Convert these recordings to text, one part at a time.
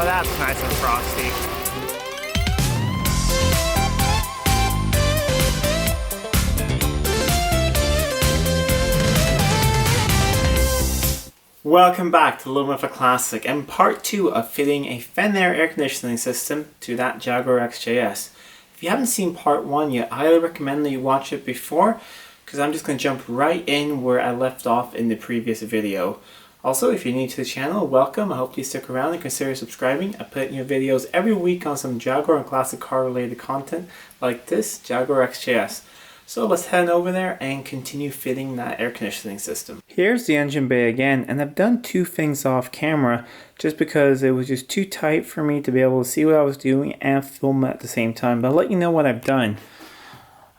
Now that's nice and frosty. Welcome back to Living with a Classic and part 2 of fitting a fenair air conditioning system to that Jaguar XJS. If you haven't seen part 1 yet, I highly recommend that you watch it before, because I'm just going to jump right in where I left off in the previous video. Also, if you're new to the channel, welcome. I hope you stick around and consider subscribing. I put new videos every week on some Jaguar and classic car related content like this Jaguar XJS. So let's head over there and continue fitting that air conditioning system. Here's the engine bay again, and I've done 2 things off camera just because it was just too tight for me to be able to see what I was doing and film at the same time. But I'll let you know what I've done.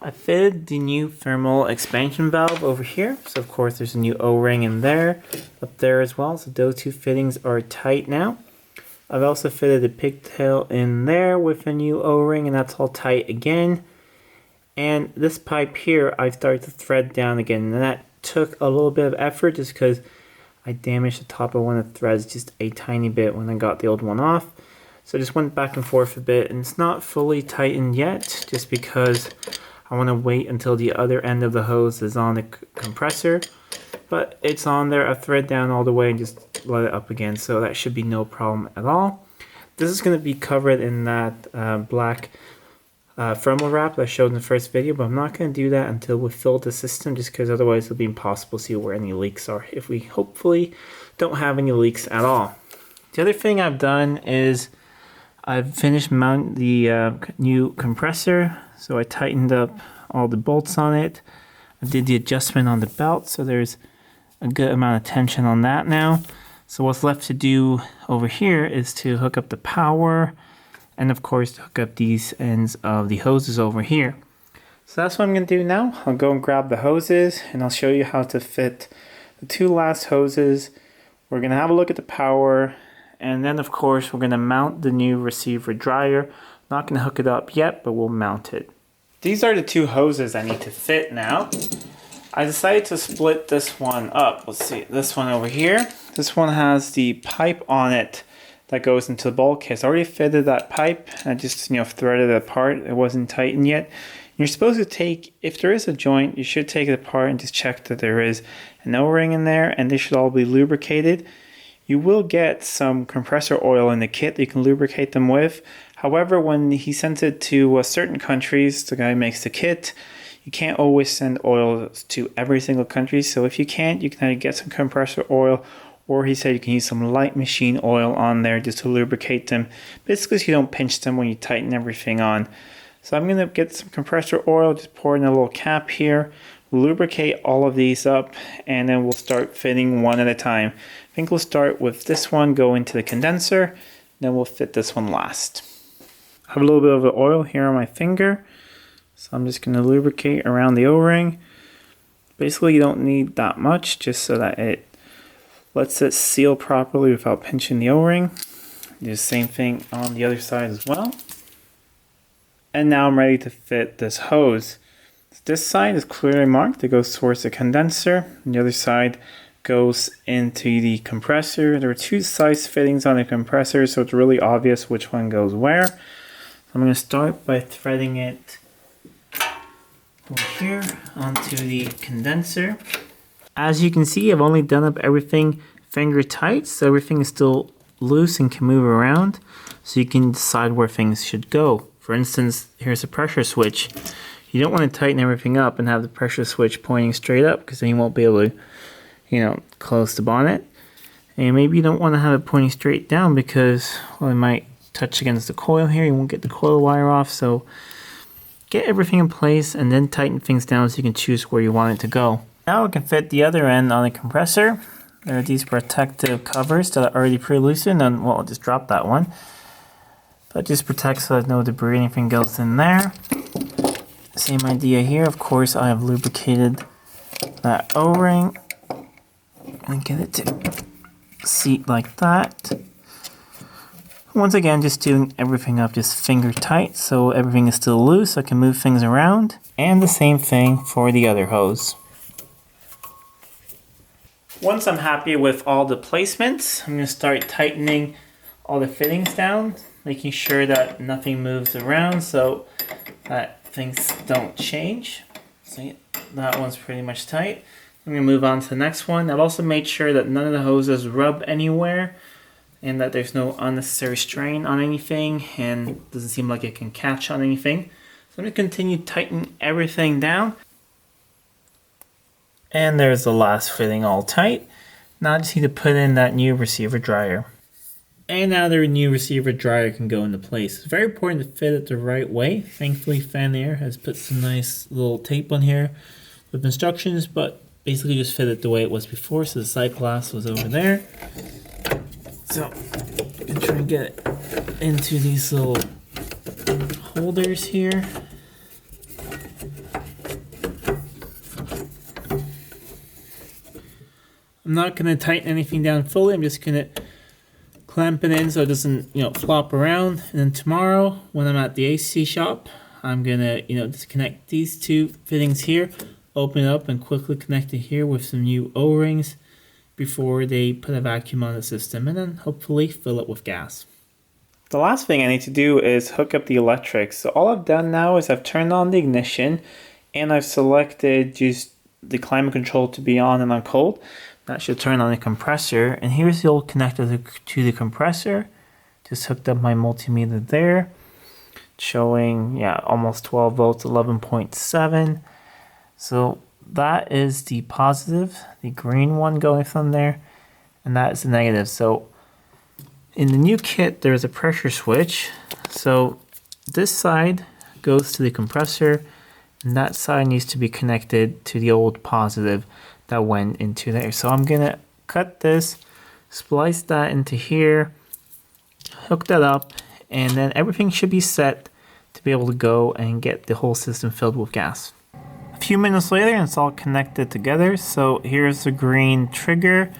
I fitted the new thermal expansion valve over here. So of course there's a new O-ring in there, up there as well. So those 2 fittings are tight now. I've also fitted a pigtail in there with a new O-ring, and that's all tight again. And this pipe here, I started to thread down again, and that took a little bit of effort just because I damaged the top of one of the threads just a tiny bit when I got the old one off. So I just went back and forth a bit, and it's not fully tightened yet just because I want to wait until the other end of the hose is on the compressor. But it's on there. I thread down all the way and just let it up again, so that should be no problem at all. This is going to be covered in that black thermal wrap that I showed in the first video, but I'm not going to do that until we fill the system, just because otherwise it'll be impossible to see where any leaks are if we hopefully don't have any leaks at all. The other thing I've done is I've finished mounting the new compressor, so I tightened up all the bolts on it. I did the adjustment on the belt, so there's a good amount of tension on that now. So what's left to do over here is to hook up the power, and of course to hook up these ends of the hoses over here. So that's what I'm going to do now. I'll go and grab the hoses, and I'll show you how to fit the 2 last hoses. We're going to have a look at the power, and then of course we're going to mount the new receiver dryer. Not going to hook it up yet, but we'll mount it. These are the 2 hoses I need to fit now. I decided to split this one up. Let's see, this one over here. This one has the pipe on it that goes into the bulkhead. So I already fitted that pipe. I just threaded it apart. It wasn't tightened yet. You're supposed to take, if there is a joint, you should take it apart and just check that there is an O-ring in there, and they should all be lubricated. You will get some compressor oil in the kit that you can lubricate them with. However, when he sends it to certain countries, the guy who makes the kit, you can't always send oil to every single country. So if you can't, you can either get some compressor oil, or he said you can use some light machine oil on there just to lubricate them. Basically, so you don't pinch them when you tighten everything on. So I'm going to get some compressor oil, just pour in a little cap here, lubricate all of these up, and then we'll start fitting one at a time. I think we'll start with this one, go into the condenser, then we'll fit this one last. I have a little bit of the oil here on my finger, so I'm just going to lubricate around the O-ring. Basically, you don't need that much, just so that it lets it seal properly without pinching the O-ring. Do the same thing on the other side as well. And now I'm ready to fit this hose. This side is clearly marked. It goes towards the condenser. And the other side goes into the compressor. There are 2 size fittings on the compressor, so it's really obvious which one goes where. So I'm going to start by threading it over here onto the condenser. As you can see, I've only done up everything finger tight, so everything is still loose and can move around, so you can decide where things should go. For instance, here's a pressure switch. You don't want to tighten everything up and have the pressure switch pointing straight up, because then you won't be able to, close the bonnet. And maybe you don't want to have it pointing straight down because, well, it might touch against the coil here. You won't get the coil wire off, so get everything in place and then tighten things down so you can choose where you want it to go. Now we can fit the other end on the compressor. There are these protective covers that are already pre-loosened, and well, I'll just drop that one. That just protects so that no debris or anything goes in there. Same idea here. Of course, I have lubricated that O-ring and get it to seat like that. Once again, just doing everything up just finger tight so everything is still loose so I can move things around. And the same thing for the other hose. Once I'm happy with all the placements, I'm going to start tightening all the fittings down, making sure that nothing moves around so that things don't change. See, that one's pretty much tight. I'm going to move on to the next one. I've also made sure that none of the hoses rub anywhere and that there's no unnecessary strain on anything and doesn't seem like it can catch on anything. So I'm going to continue tightening everything down. And there's the last fitting all tight. Now I just need to put in that new receiver dryer. And now the new receiver dryer can go into place. It's very important to fit it the right way. Thankfully Fenair has put some nice little tape on here with instructions, but basically just fit it the way it was before. So the side glass was over there. So I'm going to try and get it into these little holders here. I'm not going to tighten anything down fully. I'm just going to clamp it in so it doesn't, flop around. And then tomorrow, when I'm at the AC shop, I'm going to, disconnect these two fittings here, open it up and quickly connect it here with some new O-rings before they put a vacuum on the system, and then hopefully fill it with gas. The last thing I need to do is hook up the electrics. So all I've done now is I've turned on the ignition and I've selected just the climate control to be on and on cold. That should turn on the compressor, and here's the old connector to the compressor. Just hooked up my multimeter there, showing almost 12 volts, 11.7. So that is the positive, the green one going from there, and that is the negative. So in the new kit there's a pressure switch. So this side goes to the compressor and that side needs to be connected to the old positive that went into there. So I'm gonna cut this, splice that into here, hook that up, and then everything should be set to be able to go and get the whole system filled with gas. A few minutes later and it's all connected together. So here's the green trigger.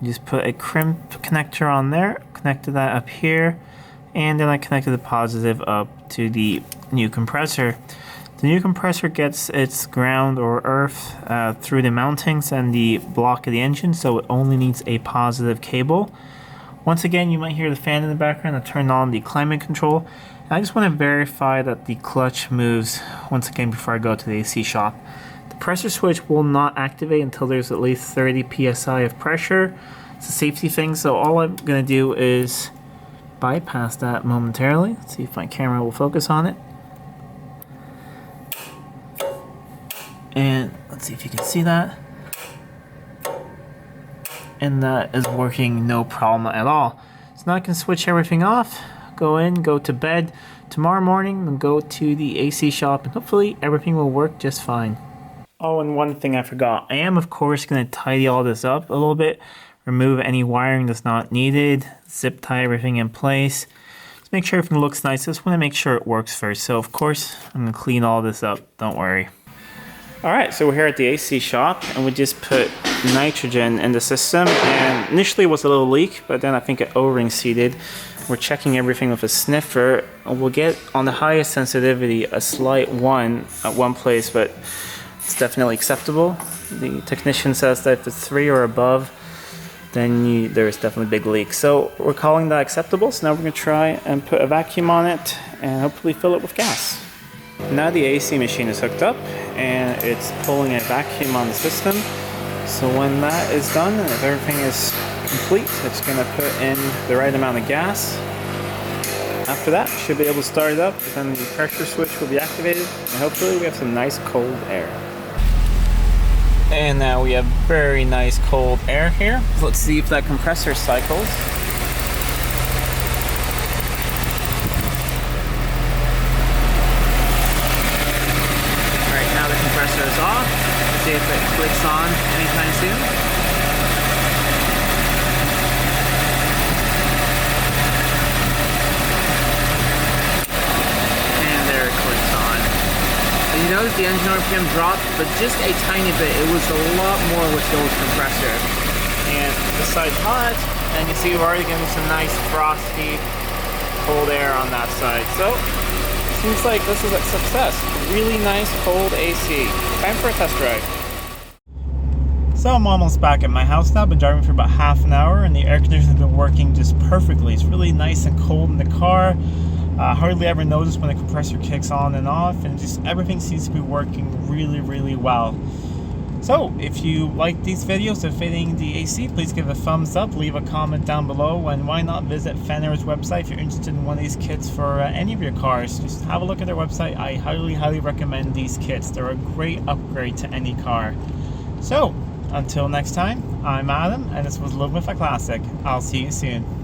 Just put a crimp connector on there, connected that up here, and then I connected the positive up to the new compressor. The new compressor gets its ground or earth through the mountings and the block of the engine, so it only needs a positive cable. Once again, you might hear the fan in the background. I turned on the climate control. And I just want to verify that the clutch moves once again before I go to the AC shop. The pressure switch will not activate until there's at least 30 psi of pressure. It's a safety thing, so all I'm going to do is bypass that momentarily. Let's see if my camera will focus on it. And let's see if you can see that. And that is working no problem at all. So now I can switch everything off, go in, go to bed. Tomorrow morning, and go to the AC shop, and hopefully everything will work just fine. Oh, and one thing I forgot. I am, of course, going to tidy all this up a little bit, remove any wiring that's not needed, zip tie everything in place. Just make sure everything looks nice. Just want to make sure it works first. So, of course, I'm going to clean all this up. Don't worry. Alright, so we're here at the AC shop, and we just put nitrogen in the system, and initially it was a little leak, but then I think an O-ring seated. We're checking everything with a sniffer. We'll get on the highest sensitivity a slight 1 at one place, but it's definitely acceptable. The technician says that if it's 3 or above, then there's definitely a big leak. So we're calling that acceptable, so now we're going to try and put a vacuum on it and hopefully fill it with gas. Now the AC machine is hooked up and it's pulling a vacuum on the system. So when that is done and if everything is complete, it's going to put in the right amount of gas. After that, we should be able to start it up, then the pressure switch will be activated, and hopefully we have some nice cold air. And now we have very nice cold air here. So let's see if that compressor cycles. Alright, now the compressor is off. Let's see if it clicks on anytime soon. You notice the engine RPM dropped, but just a tiny bit. It was a lot more with the old compressor. And the side's hot, and you see we're already getting some nice frosty cold air on that side. So, seems like this is a success. Really nice cold AC. Time for a test drive. So I'm almost back at my house now. Been driving for about half an hour, and the air conditioner's been working just perfectly. It's really nice and cold in the car. Hardly ever notice when the compressor kicks on and off, and just everything seems to be working really well. So if you like these videos of fitting the AC, please give a thumbs up, leave a comment down below, and why not visit Fenair's website if you're interested in one of these kits for any of your cars. Just have a look at their website. I highly recommend these kits. They're a great upgrade to any car. So until next time, I'm Adam, and this was Living with a Classic. I'll see you soon.